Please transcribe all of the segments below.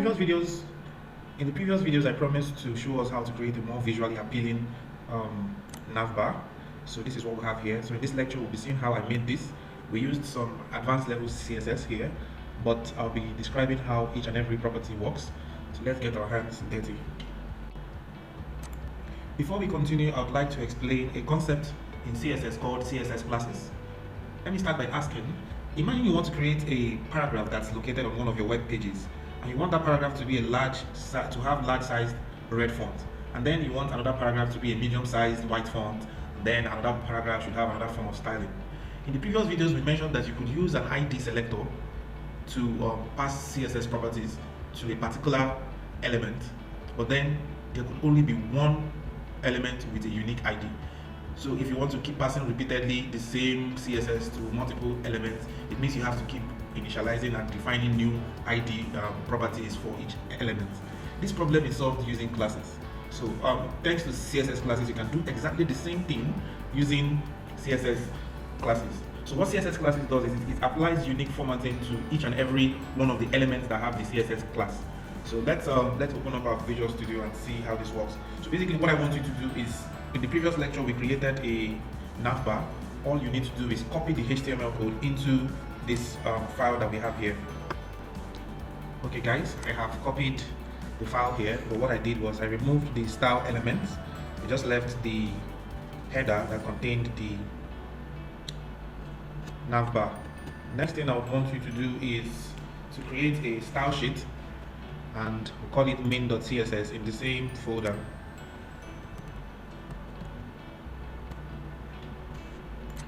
In the previous videos, I promised to show us how to create a more visually appealing navbar. So this is what we have here. So in this lecture, we'll be seeing how I made this. We used some advanced level CSS here, but I'll be describing how each and every property works. So let's get our hands dirty. Before we continue, I would like to explain a concept in CSS called CSS classes. Let me start by asking, imagine you want to create a paragraph that's located on one of your web pages, and you want that paragraph to be to have large-sized red font, and then you want another paragraph to be a medium-sized white font, then another paragraph should have another form of styling. In the previous videos, we mentioned that you could use an ID selector to pass CSS properties to a particular element, but then there could only be one element with a unique ID. So if you want to keep passing repeatedly the same CSS to multiple elements, it means you have to keep initializing and defining new ID properties for each element. This problem is solved using classes. So thanks to CSS classes, you can do exactly the same thing using CSS classes. So what CSS classes does is it applies unique formatting to each and every one of the elements that have the CSS class. So let's open up our Visual Studio and see how this works. So basically what I want you to do is, in the previous lecture we created a navbar. All you need to do is copy the HTML code into this file that we have here. Okay guys, I have copied the file here, but what I did was I removed the style elements. I just left the header that contained the navbar. Next thing I would want you to do is to create a style sheet, and we'll call it main.css in the same folder.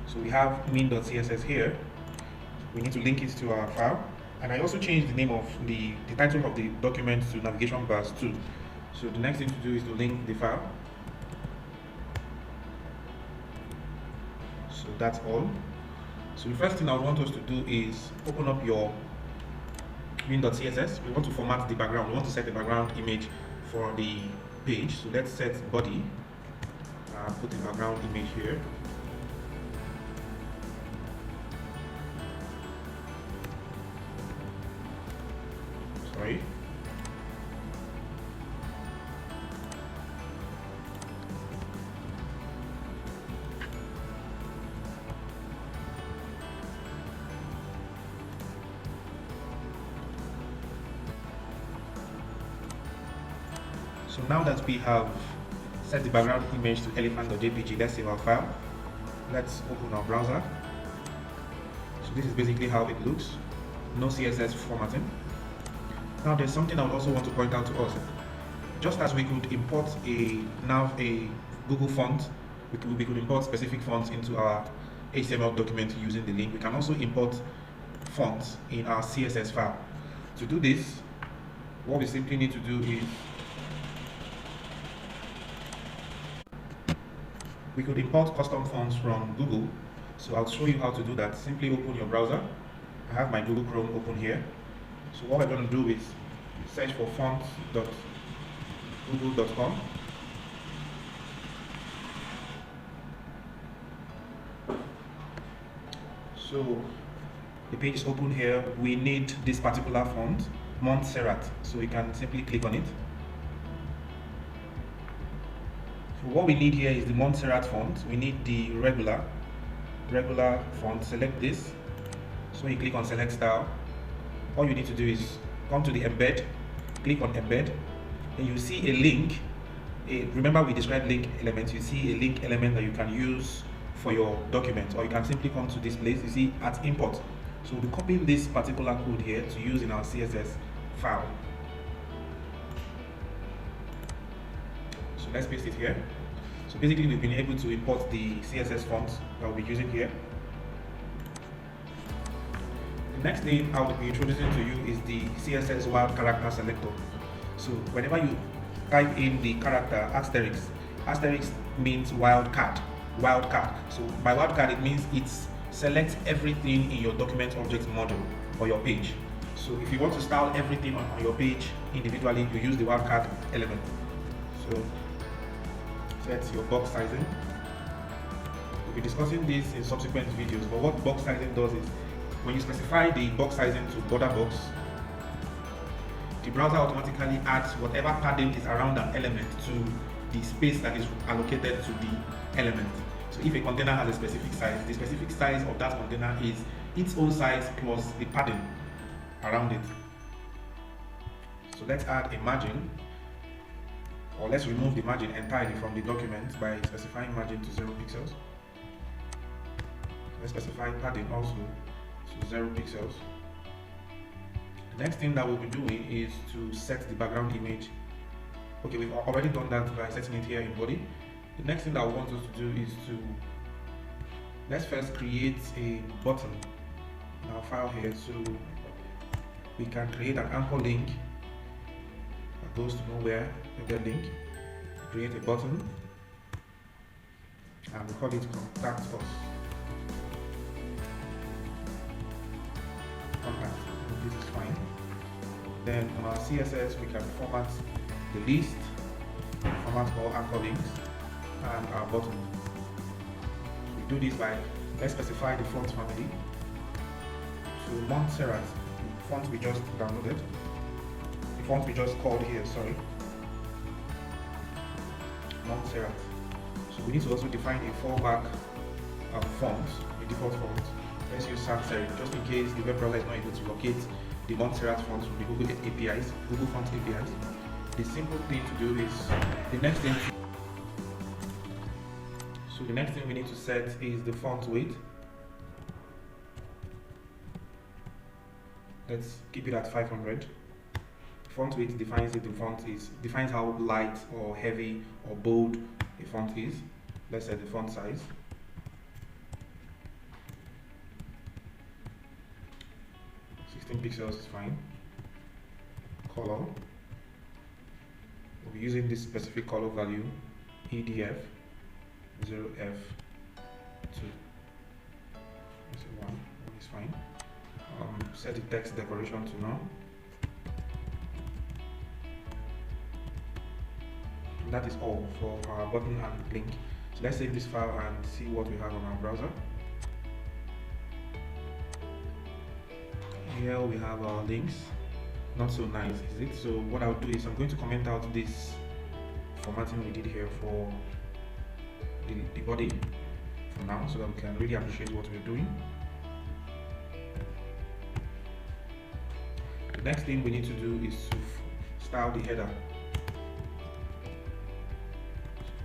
So we have main.css here. We need to link it to our file, and I also changed the name of the title of the document to navigation bars too. So the next thing to do is to link the file. So that's all. So the first thing I want us to do is open up your main.css. We want to format the background. We want to set the background image for the page. So let's set body. Put the background image here. Sorry. So now that we have set the background image to elephant.jpg, let's save our file. Let's open our browser. So this is basically how it looks. No CSS formatting. Now there's something I would also want to point out to us. Just as we could import a Google font, we could import specific fonts into our HTML document using the link. We can also import fonts in our CSS file. To do this, what we simply need to do is we could import custom fonts from Google. So I'll show you how to do that. Simply open your browser. I have my Google Chrome open here. So what we're going to do is search for fonts.google.com. So the page is open here. We need this particular font, Montserrat. So you can simply click on it. So what we need here is the Montserrat font. We need the regular font. Select this. So you click on select style. All you need to do is come to the embed, click on embed, and you see a link. Remember we described link elements. You see a link element that you can use for your document, or you can simply come to this place. You see at import. So we'll copy this particular code here to use in our CSS file. So let's paste it here. So basically we've been able to import the CSS fonts that we'll be using here. The next thing I will be introducing to you is the CSS wild character selector. So whenever you type in the character asterisk means wildcard. So by wildcard it means it selects everything in your document object module or your page. So if you want to style everything on your page individually, you use the wildcard element. So set your box sizing. We'll be discussing this in subsequent videos, but what box sizing does is when you specify the box sizing to border box, the browser automatically adds whatever padding is around that element to the space that is allocated to the element. So if a container has a specific size, the specific size of that container is its own size plus the padding around it. So let's add a margin, or let's remove the margin entirely from the document by specifying margin to 0 pixels. Let's specify padding also to 0 pixels. The next thing that we'll be doing is to set the background image. Okay, we've already done that by setting it here in body. The next thing that we want us to do is to, let's first create a button in our file here. So we can create an anchor link that goes to nowhere, a dead link. Create a button and we call it contact us. Contact, this is fine. Then on our CSS we can format the list, format all anchor links, and our button. We do this by, let's specify the font family to Montserrat, the font we just downloaded, the font we just called here, sorry, Montserrat. So we need to also define a fallback font, a default font. Let's use sans serif, just in case the web browser is not able to locate the Montserrat font from the Google APIs, Google Fonts APIs. The simple thing to do is, the next thing we need to set is the font weight. Let's keep it at 500. Font weight defines it. Defines how light or heavy or bold a font is. Let's set the font size. Pixels is fine. Color, we'll be using this specific color value, EDF 0F2. Let's say 1 is fine. Set the text decoration to none. And that is all for our button and link. So let's save this file and see what we have on our browser. Here we have our links. Not so nice, is it? So what I'll do is I'm going to comment out this formatting we did here for the body for now, so that we can really appreciate what we're doing. The next thing we need to do is to style the header.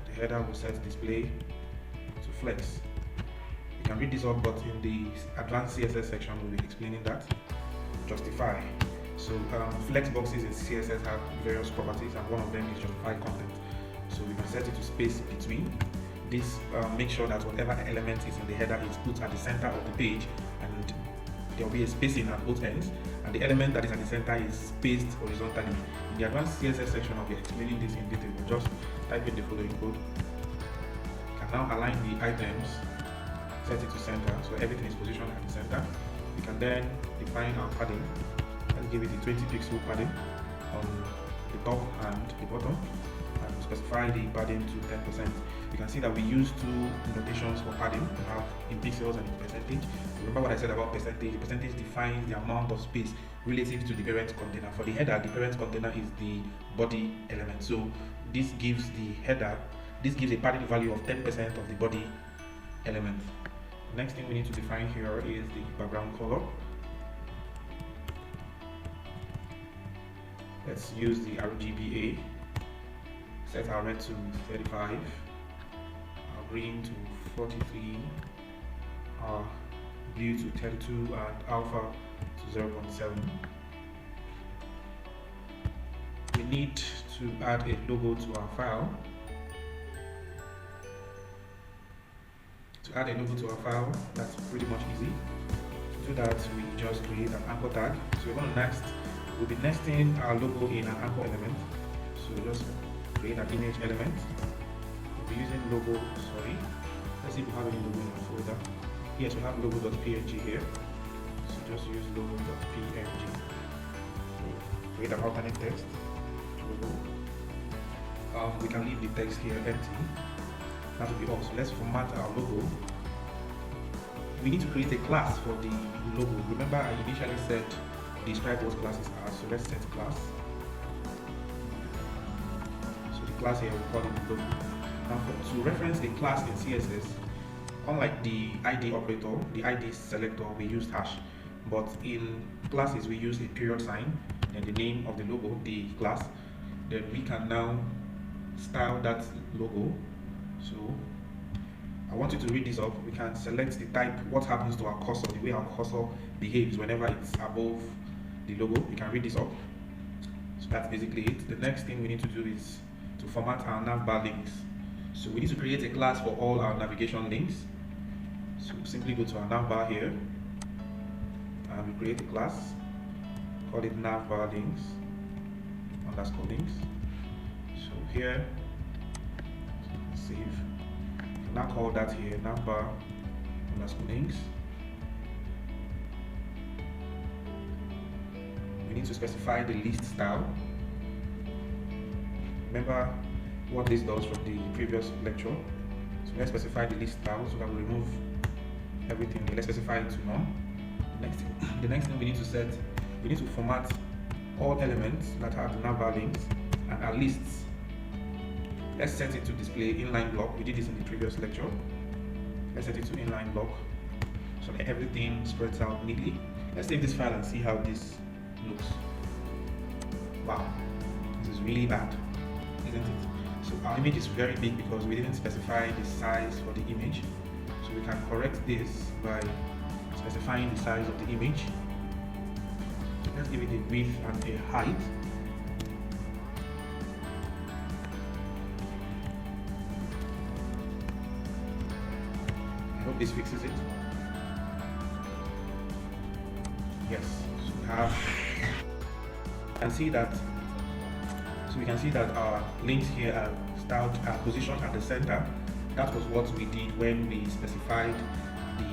The header will set display to flex. You can read this up, but in the advanced CSS section we'll be explaining that. Justify. So flex boxes in CSS have various properties, and one of them is justify content. So we can set it to space between. This make sure that whatever element is in the header is put at the center of the page, and there will be a spacing at both ends, and the element that is at the center is spaced horizontally. In the advanced CSS section I'll be explaining this in detail. We'll just type in the following code. You can now align the items, set it to center, so everything is positioned at the center. We can then define our padding. Let's give it a 20 pixel padding on the top and the bottom, and specify the padding to 10%. You can see that we use two notations for padding. We have in pixels and in percentage. Remember what I said about percentage? The percentage defines the amount of space relative to the parent container. For the header, the parent container is the body element. So this gives a padding value of 10% of the body element. Next thing we need to define here is the background color. Let's use the RGBA. Set our red to 35, our green to 43, our blue to 32, and alpha to 0.7. We need to add a logo to our file. To add a logo to our file, that's pretty much easy. To do that, we just create an anchor tag. So we'll be nesting our logo in an anchor element. So just create an image element. We'll be using logo, let's see if we have any logo in our folder. Yes, we have logo.png here. So just use logo.png. So create an alternate text logo. We can leave the text here empty. That will be all. So let's format our logo. We need to create a class for the logo. Remember I initially said describe what classes are, so let's set class. class here, we'll call it the logo. Now to reference a class in CSS, unlike the ID operator, the ID selector, we use hash. But in classes, we use a period sign and the name of the logo, the class. Then we can now style that logo. So I want you to read this up. We can select the type, what happens to our cursor, the way our cursor behaves whenever it's above the logo. You can read this up. So that's basically it. The next thing we need to do is to format our navbar links. So we need to create a class for all our navigation links. So simply go to our navbar here and we create a class, call it navbar links underscore links. So here, save. Now call that here navbar underscore links. We need to specify the list style. Remember what this does from the previous lecture. So let's specify the list style so that we remove everything. Let's specify it to none. The next thing we need to set, we need to format all elements that have the navbar links and our lists. Let's set it to display inline block. We did this in the previous lecture. Let's set it to inline block so that everything spreads out neatly. Let's save this file and see how this looks. Wow, this is really bad, isn't it? So our image is very big because we didn't specify the size for the image. So we can correct this by specifying the size of the image. So let's give it a width and a height. I hope this fixes it. Yes, so we have. We can see that our links here are styled and positioned at the center. That was what we did when we specified the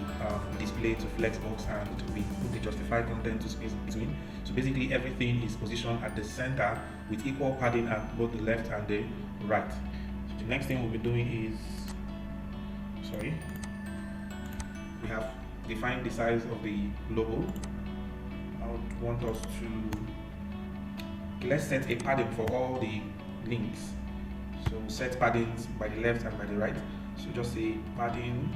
display to flexbox and we put the justified content to space between. So basically everything is positioned at the center with equal padding at both the left and the right. So the next thing we'll be doing is, we have defined the size of the logo. I would want us to, let's set a padding for all the links. So set paddings by the left and by the right. So just say padding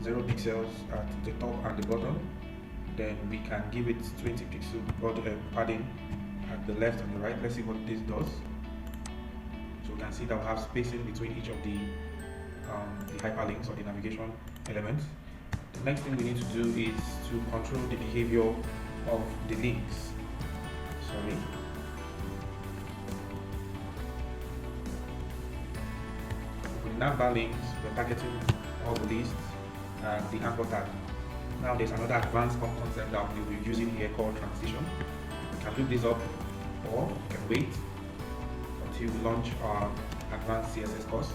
0 pixels at the top and the bottom. Then we can give it 20 pixel padding at the left and the right. Let's see what this does. So we can see that we have spacing between each of the hyperlinks or the navigation elements. The next thing we need to do is to control the behavior of the links. With navbar links, we're targeting all the lists and the anchor tag. Now there's another advanced concept that we'll be using here called transition. We can look this up or we can wait until we launch our advanced CSS course.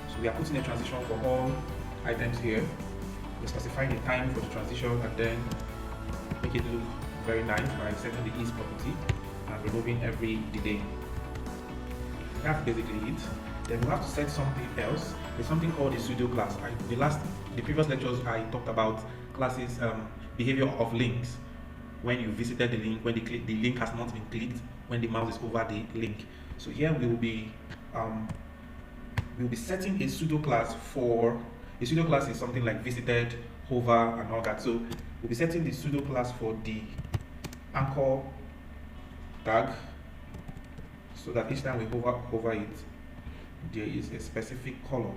So we are putting a transition for all items here. We're specifying the time for the transition and then make it look very nice by setting the ease property and removing every delay. That's basically it. Then we have to set something else. There's something called a pseudo class. The previous lectures I talked about classes behavior of links when you visited the link, when the link has not been clicked, when the mouse is over the link. So here we will be setting a pseudo class for a pseudo class is something like visited, hover, and all that. So we'll be setting the pseudo class for the anchor tag, so that each time we hover over it, there is a specific color.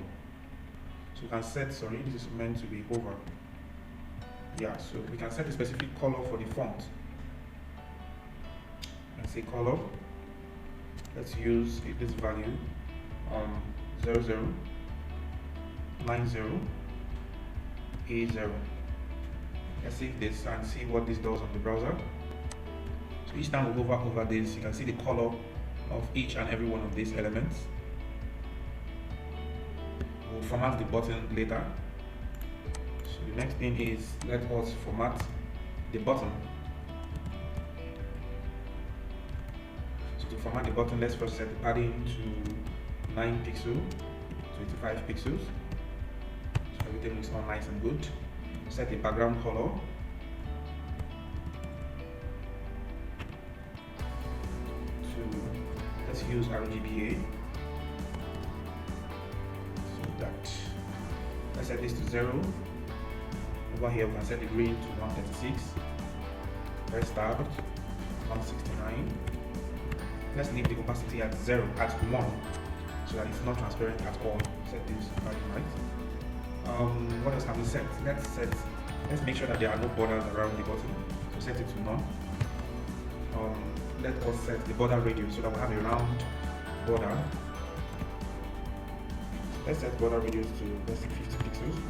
So we can set, this is meant to be hover. Yeah, so we can set a specific color for the font. Let's say color. Let's use this value 0090A0. Let's save this and see what this does on the browser. So each time we hover over this, you can see the color of each and every one of these elements. We'll format the button later. So the next thing is, let us format the button. So to format the button, let's first set the padding to 9 pixels, 25 pixels. So everything looks all nice and good. Set the background color. Let's use RGBA. So that, let's set this to 0. Over here we can set the green to 136. Press tab, 169. Let's leave the opacity at 0, at 1, so that it's not transparent at all. Set this value right. What else can we set? Let's make sure that there are no borders around the button. So set it to none. Let us set the border radius so that we have a round border. So let's set border radius to, let's say, 50 pixels.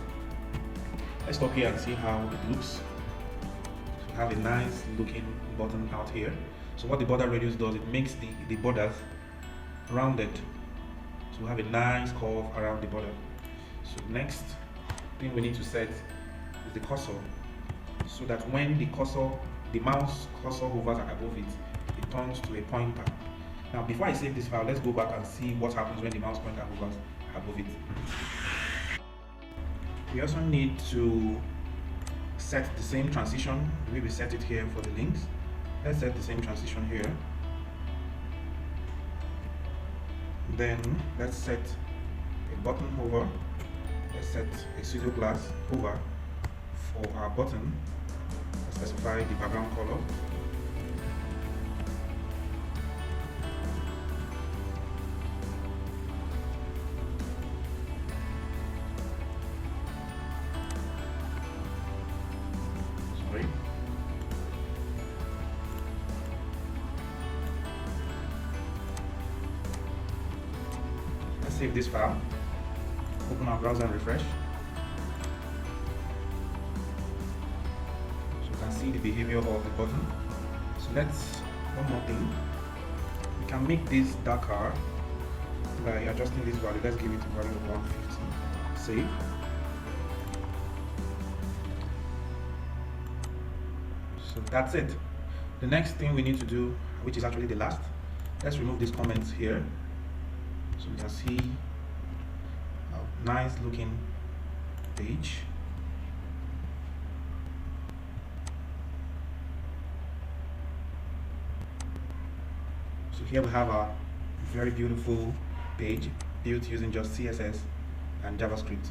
Let's stop here and see how it looks. So we have a nice looking button out here. So what the border radius does, it makes the borders rounded. So we have a nice curve around the border. So next thing we need to set is the cursor, so that when the mouse cursor hovers above it, it turns to a pointer. Now before I save this file, let's go back and see what happens when the mouse pointer hovers above it. We also need to set the same transition. We will set it here for the links. Let's set the same transition here. Then let's set a button hover. Let's set a pseudo class hover for our button. Let's specify the background color. Sorry. Let's save this file. Open our browser and refresh. So you can see the behavior of the button. So one more thing. We can make this darker by adjusting this value. Let's give it a value of 150. Save. So that's it. The next thing we need to do, which is actually the last, let's remove these comments here. So we can see a nice looking page. So here we have a very beautiful page built using just CSS and JavaScript.